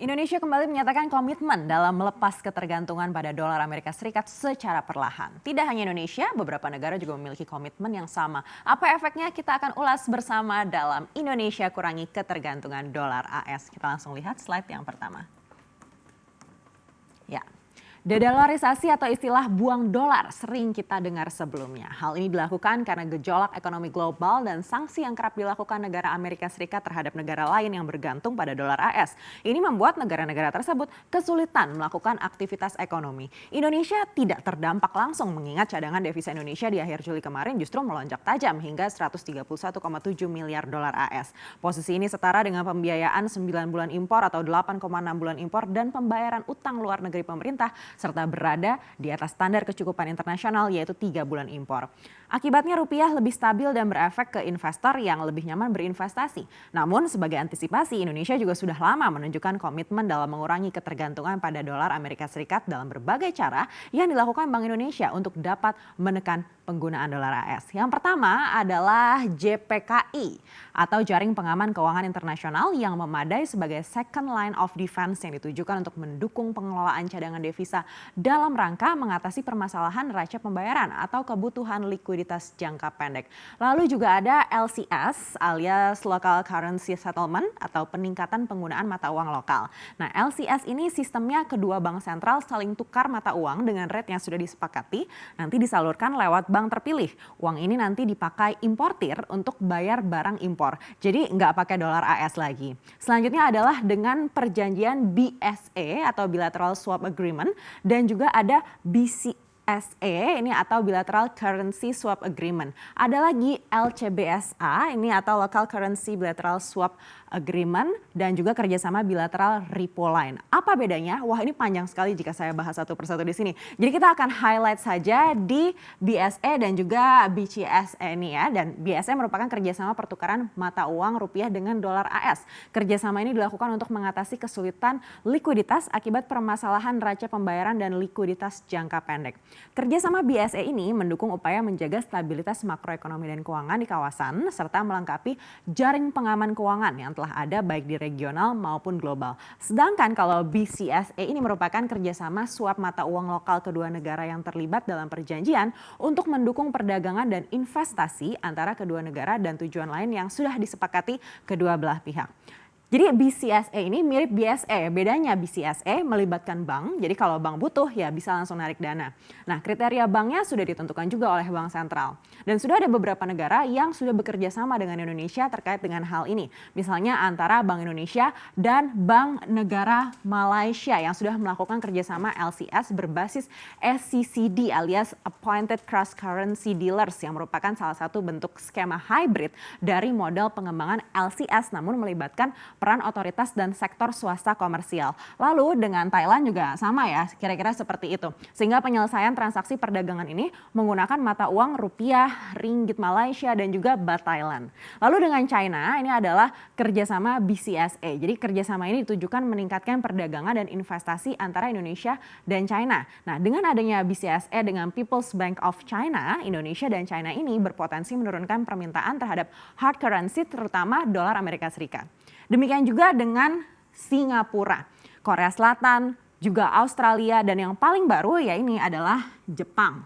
Indonesia kembali menyatakan komitmen dalam melepas ketergantungan pada dolar Amerika Serikat secara perlahan. Tidak hanya Indonesia, beberapa negara juga memiliki komitmen yang sama. Apa efeknya? Kita akan ulas bersama dalam Indonesia kurangi ketergantungan dolar AS. Kita langsung lihat slide yang pertama. Ya. Dedolarisasi atau istilah buang dolar sering kita dengar sebelumnya. Hal ini dilakukan karena gejolak ekonomi global dan sanksi yang kerap dilakukan negara Amerika Serikat terhadap negara lain yang bergantung pada dolar AS. Ini membuat negara-negara tersebut kesulitan melakukan aktivitas ekonomi. Indonesia tidak terdampak langsung mengingat cadangan devisa Indonesia di akhir Juli kemarin justru melonjak tajam hingga 131,7 miliar dolar AS. Posisi ini setara dengan pembiayaan 9 bulan impor atau 8,6 bulan impor dan pembayaran utang luar negeri pemerintah serta berada di atas standar kecukupan internasional yaitu 3 bulan impor. Akibatnya rupiah lebih stabil dan berefek ke investor yang lebih nyaman berinvestasi. Namun sebagai antisipasi Indonesia juga sudah lama menunjukkan komitmen dalam mengurangi ketergantungan pada dolar Amerika Serikat dalam berbagai cara yang dilakukan Bank Indonesia untuk dapat menekan penggunaan dolar AS. Yang pertama adalah JPKI atau Jaring Pengaman Keuangan Internasional yang memadai sebagai second line of defense yang ditujukan untuk mendukung pengelolaan cadangan devisa dalam rangka mengatasi permasalahan neraca pembayaran atau kebutuhan likuiditas jangka pendek. Lalu juga ada LCS alias Local Currency Settlement atau peningkatan penggunaan mata uang lokal. Nah, LCS ini sistemnya kedua bank sentral saling tukar mata uang dengan rate yang sudah disepakati, nanti disalurkan lewat bank terpilih. Uang ini nanti dipakai importir untuk bayar barang impor. Jadi nggak pakai dolar AS lagi. Selanjutnya adalah dengan perjanjian BSA atau Bilateral Swap Agreement dan juga ada BCSA ini atau Bilateral Currency Swap Agreement. Ada lagi LCBSA ini atau Local Currency Bilateral Swap Agreement dan juga kerjasama bilateral repo line. Apa bedanya? Wah, ini panjang sekali jika saya bahas satu persatu di sini. Jadi kita akan highlight saja di BSA dan juga BCSA ini ya. Dan BSA merupakan kerjasama pertukaran mata uang rupiah dengan dolar AS. Kerjasama ini dilakukan untuk mengatasi kesulitan likuiditas akibat permasalahan neraca pembayaran dan likuiditas jangka pendek. Kerjasama BSA ini mendukung upaya menjaga stabilitas makroekonomi dan keuangan di kawasan serta melengkapi jaring pengaman keuangan yang telah ada baik di regional maupun global. Sedangkan kalau BCSA ini merupakan kerjasama suap mata uang lokal kedua negara yang terlibat dalam perjanjian untuk mendukung perdagangan dan investasi antara kedua negara dan tujuan lain yang sudah disepakati kedua belah pihak. Jadi BCSA ini mirip BSA, bedanya BCSA melibatkan bank, jadi kalau bank butuh ya bisa langsung narik dana. Nah, kriteria banknya sudah ditentukan juga oleh bank sentral. Dan sudah ada beberapa negara yang sudah bekerja sama dengan Indonesia terkait dengan hal ini. Misalnya antara Bank Indonesia dan Bank Negara Malaysia yang sudah melakukan kerjasama LCS berbasis SCCD alias Appointed Cross Currency Dealers yang merupakan salah satu bentuk skema hybrid dari model pengembangan LCS namun melibatkan peran otoritas dan sektor swasta komersial. Lalu dengan Thailand juga sama ya, kira-kira seperti itu. Sehingga penyelesaian transaksi perdagangan ini menggunakan mata uang rupiah, ringgit Malaysia dan juga baht Thailand. Lalu dengan China ini adalah kerjasama BCSA. Jadi kerjasama ini ditujukan meningkatkan perdagangan dan investasi antara Indonesia dan China. Nah, dengan adanya BCSA dengan People's Bank of China, Indonesia dan China ini berpotensi menurunkan permintaan terhadap hard currency terutama dolar Amerika Serikat. Demikian juga dengan Singapura, Korea Selatan, juga Australia dan yang paling baru ya ini adalah Jepang.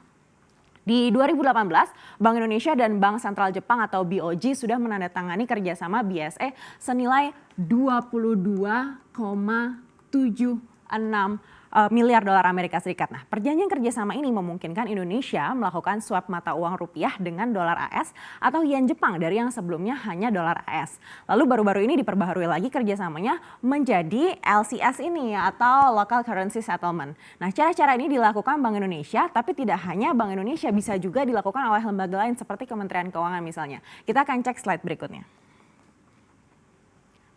Di 2018, Bank Indonesia dan Bank Sentral Jepang atau BOJ sudah menandatangani kerjasama BSA senilai 22,76 miliar dolar Amerika Serikat. Nah, perjanjian kerjasama ini memungkinkan Indonesia melakukan swap mata uang rupiah dengan dolar AS atau yen Jepang dari yang sebelumnya hanya dolar AS. Lalu baru-baru ini diperbaharui lagi kerjasamanya menjadi LCS ini atau Local Currency Settlement. Nah, cara-cara ini dilakukan Bank Indonesia, tapi tidak hanya Bank Indonesia, bisa juga dilakukan oleh lembaga lain seperti Kementerian Keuangan misalnya. Kita akan cek slide berikutnya.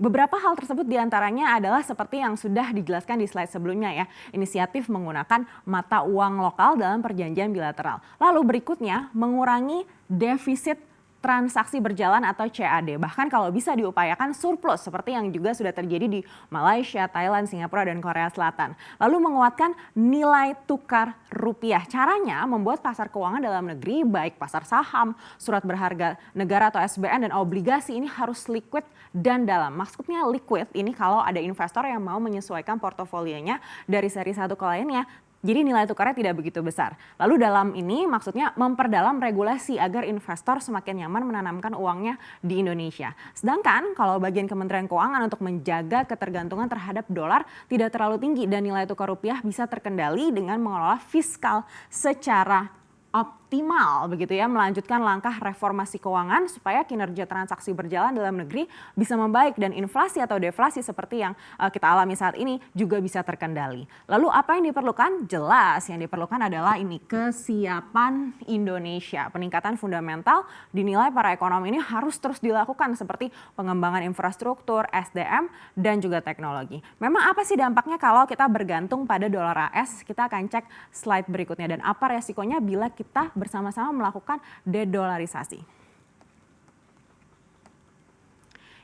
Beberapa hal tersebut diantaranya adalah seperti yang sudah dijelaskan di slide sebelumnya ya. Inisiatif menggunakan mata uang lokal dalam perjanjian bilateral. Lalu berikutnya mengurangi defisit transaksi berjalan atau CAD. Bahkan kalau bisa diupayakan surplus seperti yang juga sudah terjadi di Malaysia, Thailand, Singapura, dan Korea Selatan. Lalu menguatkan nilai tukar rupiah. Caranya membuat pasar keuangan dalam negeri baik pasar saham, surat berharga negara atau SBN dan obligasi ini harus liquid dan dalam. Maksudnya liquid ini kalau ada investor yang mau menyesuaikan portofolionya dari seri satu ke lainnya. Jadi nilai tukarnya tidak begitu besar. Lalu dalam ini maksudnya memperdalam regulasi agar investor semakin nyaman menanamkan uangnya di Indonesia. Sedangkan kalau bagian Kementerian Keuangan untuk menjaga ketergantungan terhadap dolar tidak terlalu tinggi dan nilai tukar rupiah bisa terkendali dengan mengelola fiskal secara optimal begitu ya, melanjutkan langkah reformasi keuangan supaya kinerja transaksi berjalan dalam negeri bisa membaik dan inflasi atau deflasi seperti yang kita alami saat ini juga bisa terkendali. Lalu apa yang diperlukan? Jelas yang diperlukan adalah ini kesiapan Indonesia. Peningkatan fundamental dinilai para ekonomi ini harus terus dilakukan seperti pengembangan infrastruktur, SDM dan juga teknologi. Memang apa sih dampaknya kalau kita bergantung pada dolar AS? Kita akan cek slide berikutnya dan apa resikonya bila kita bersama-sama melakukan dedolarisasi.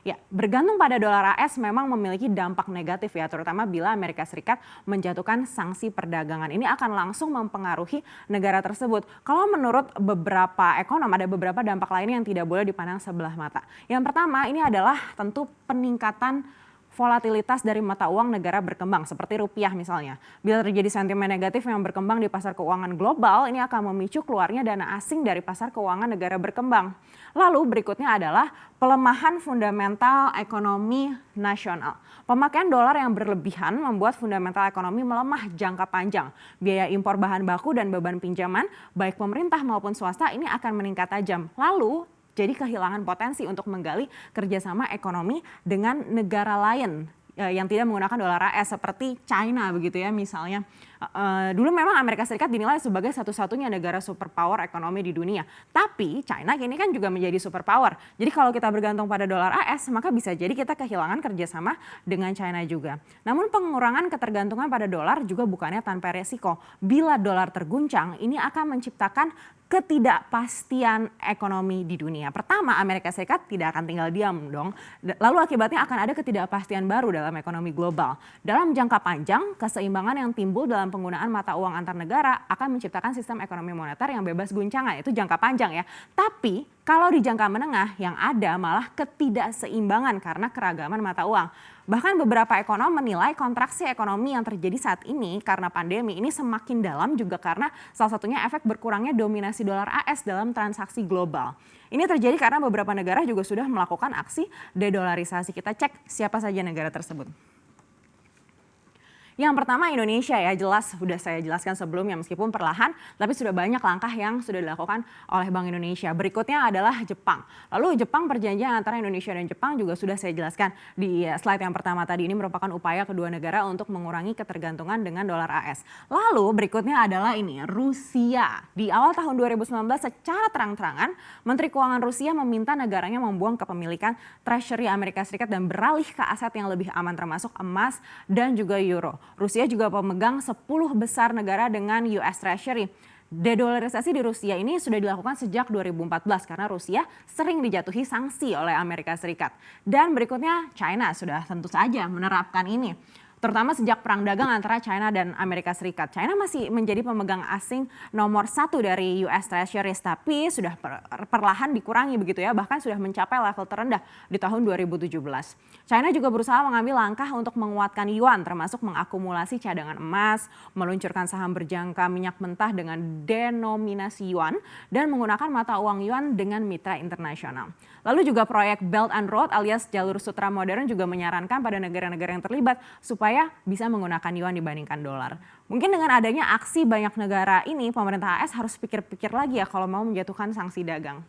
Ya, bergantung pada dolar AS memang memiliki dampak negatif ya, terutama bila Amerika Serikat menjatuhkan sanksi perdagangan. Ini akan langsung mempengaruhi negara tersebut. Kalau menurut beberapa ekonom, ada beberapa dampak lain yang tidak boleh dipandang sebelah mata. Yang pertama ini adalah tentu peningkatan volatilitas dari mata uang negara berkembang seperti rupiah misalnya. Bila terjadi sentimen negatif yang berkembang di pasar keuangan global, ini akan memicu keluarnya dana asing dari pasar keuangan negara berkembang. Lalu berikutnya adalah pelemahan fundamental ekonomi nasional. Pemakaian dolar yang berlebihan membuat fundamental ekonomi melemah jangka panjang. Biaya impor bahan baku dan beban pinjaman baik pemerintah maupun swasta ini akan meningkat tajam. Lalu jadi kehilangan potensi untuk menggali kerjasama ekonomi dengan negara lain yang tidak menggunakan dolar AS seperti China begitu ya misalnya. Dulu memang Amerika Serikat dinilai sebagai satu-satunya negara superpower ekonomi di dunia. Tapi China kini kan juga menjadi superpower. Jadi kalau kita bergantung pada dolar AS maka bisa jadi kita kehilangan kerjasama dengan China juga. Namun pengurangan ketergantungan pada dolar juga bukannya tanpa resiko. Bila dolar terguncang ini akan menciptakan ketidakpastian ekonomi di dunia. Pertama, Amerika Serikat tidak akan tinggal diam dong. Lalu akibatnya akan ada ketidakpastian baru dalam ekonomi global. Dalam jangka panjang, keseimbangan yang timbul dalam penggunaan mata uang antar negara akan menciptakan sistem ekonomi moneter yang bebas guncangan. Itu jangka panjang ya. Tapi kalau di jangka menengah yang ada malah ketidakseimbangan karena keragaman mata uang. Bahkan beberapa ekonom menilai kontraksi ekonomi yang terjadi saat ini karena pandemi ini semakin dalam juga karena salah satunya efek berkurangnya dominasi dolar AS dalam transaksi global. Ini terjadi karena beberapa negara juga sudah melakukan aksi dedolarisasi. Kita cek siapa saja negara tersebut. Yang pertama Indonesia ya, jelas sudah saya jelaskan sebelumnya meskipun perlahan tapi sudah banyak langkah yang sudah dilakukan oleh Bank Indonesia. Berikutnya adalah Jepang. Lalu Jepang, perjanjian antara Indonesia dan Jepang juga sudah saya jelaskan di slide yang pertama tadi. Ini merupakan upaya kedua negara untuk mengurangi ketergantungan dengan dolar AS. Lalu berikutnya adalah ini Rusia. Di awal tahun 2019 secara terang-terangan Menteri Keuangan Rusia meminta negaranya membuang kepemilikan Treasury Amerika Serikat dan beralih ke aset yang lebih aman termasuk emas dan juga euro. Rusia juga pemegang 10 besar negara dengan US Treasury. Dedolarisasi di Rusia ini sudah dilakukan sejak 2014 karena Rusia sering dijatuhi sanksi oleh Amerika Serikat. Dan berikutnya China sudah tentu saja menerapkan ini. Terutama sejak perang dagang antara China dan Amerika Serikat. China masih menjadi pemegang asing nomor 1 dari US Treasuries, tapi sudah perlahan dikurangi begitu ya, bahkan sudah mencapai level terendah di tahun 2017. China juga berusaha mengambil langkah untuk menguatkan yuan, termasuk mengakumulasi cadangan emas, meluncurkan saham berjangka minyak mentah dengan denominasi yuan, dan menggunakan mata uang yuan dengan mitra internasional. Lalu juga proyek Belt and Road alias jalur sutra modern juga menyarankan pada negara-negara yang terlibat supaya bisa menggunakan yuan dibandingkan dolar. Mungkin dengan adanya aksi banyak negara ini, pemerintah AS harus pikir-pikir lagi ya kalau mau menjatuhkan sanksi dagang.